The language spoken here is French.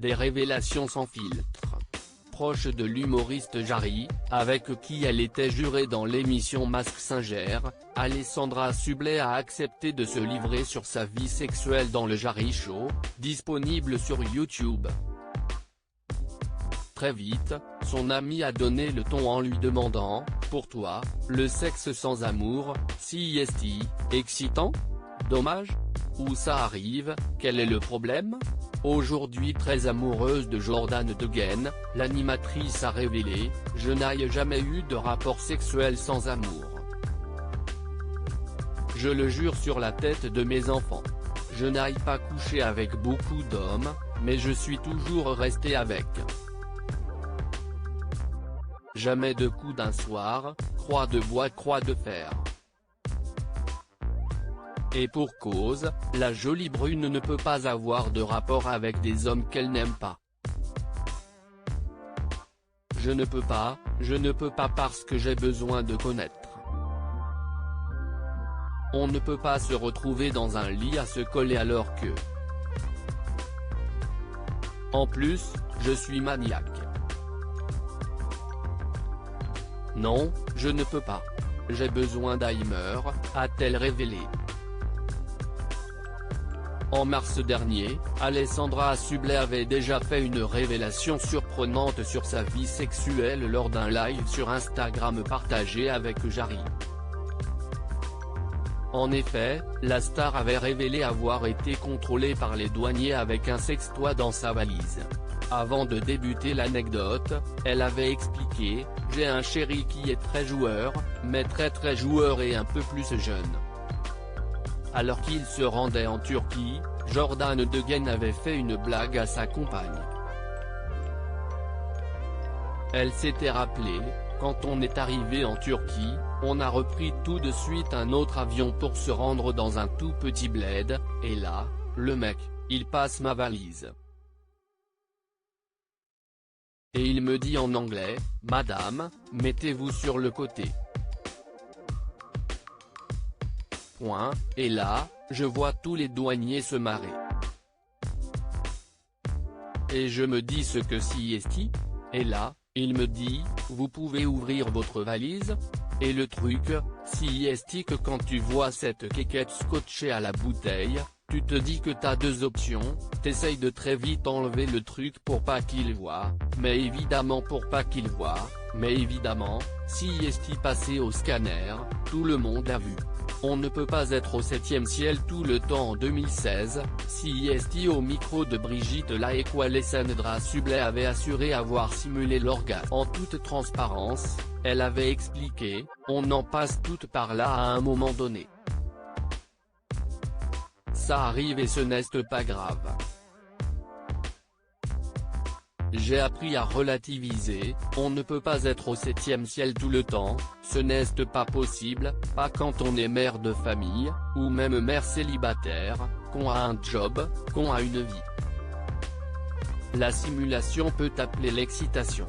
des révélations sans filtre. Proche de l'humoriste Jarry, avec qui elle était jurée dans l'émission Mask Singer, Alessandra Sublet a accepté de se livrer sur sa vie sexuelle dans le Jarry Show, disponible sur YouTube. Très vite, son amie a donné le ton en lui demandant « Pour toi, le sexe sans amour, CIST, excitant ? Dommage ? Où ça arrive, quel est le problème ?» Aujourd'hui très amoureuse de Jordan Degaine, l'animatrice a révélé « Je n'ai jamais eu de rapport sexuel sans amour. Je le jure sur la tête de mes enfants. Je n'ai pas couché avec beaucoup d'hommes, mais je suis toujours restée avec. Jamais de coups d'un soir, croix de bois croix de fer. Et pour cause, la jolie brune ne peut pas avoir de rapport avec des hommes qu'elle n'aime pas. Je ne peux pas parce que j'ai besoin de connaître. On ne peut pas se retrouver dans un lit à se coller alors que. En plus, je suis maniaque. Non, je ne peux pas. J'ai besoin d'Heimer, a-t-elle révélé. En mars dernier, Alessandra Sublet avait déjà fait une révélation surprenante sur sa vie sexuelle lors d'un live sur Instagram partagé avec Jarry. En effet, la star avait révélé avoir été contrôlée par les douaniers avec un sextoy dans sa valise. Avant de débuter l'anecdote, elle avait expliqué « J'ai un chéri qui est très joueur, mais très joueur et un peu plus jeune. » Alors qu'il se rendait en Turquie, Jordan Degaine avait fait une blague à sa compagne. Elle s'était rappelée « Quand on est arrivé en Turquie, on a repris tout de suite un autre avion pour se rendre dans un tout petit bled, et là, le mec, il passe ma valise. Et il me dit en anglais, « Madame, mettez-vous sur le côté. » Point, et là, je vois tous les douaniers se marrer. Et je me dis ce que CIST ? Et là, il me dit, vous pouvez ouvrir votre valise ? Et le truc, CIST que quand tu vois cette quéquette scotchée à la bouteille, tu te dis que t'as deux options, t'essayes de très vite enlever le truc pour pas qu'il voit, mais évidemment pour pas qu'il voit, mais évidemment, CIST passé au scanner, tout le monde l'a vu. On ne peut pas être au 7e ciel tout le temps en 2016, CIST au micro de Brigitte Lahaie. Alessandra Sublet avait assuré avoir simulé l'orgasme. En toute transparence, elle avait expliqué, on en passe toutes par là à un moment donné. Ça arrive et ce n'est pas grave. J'ai appris à relativiser, on ne peut pas être au 7e ciel tout le temps, ce n'est pas possible, pas quand on est mère de famille, ou même mère célibataire, qu'on a un job, qu'on a une vie. La simulation peut appeler l'excitation.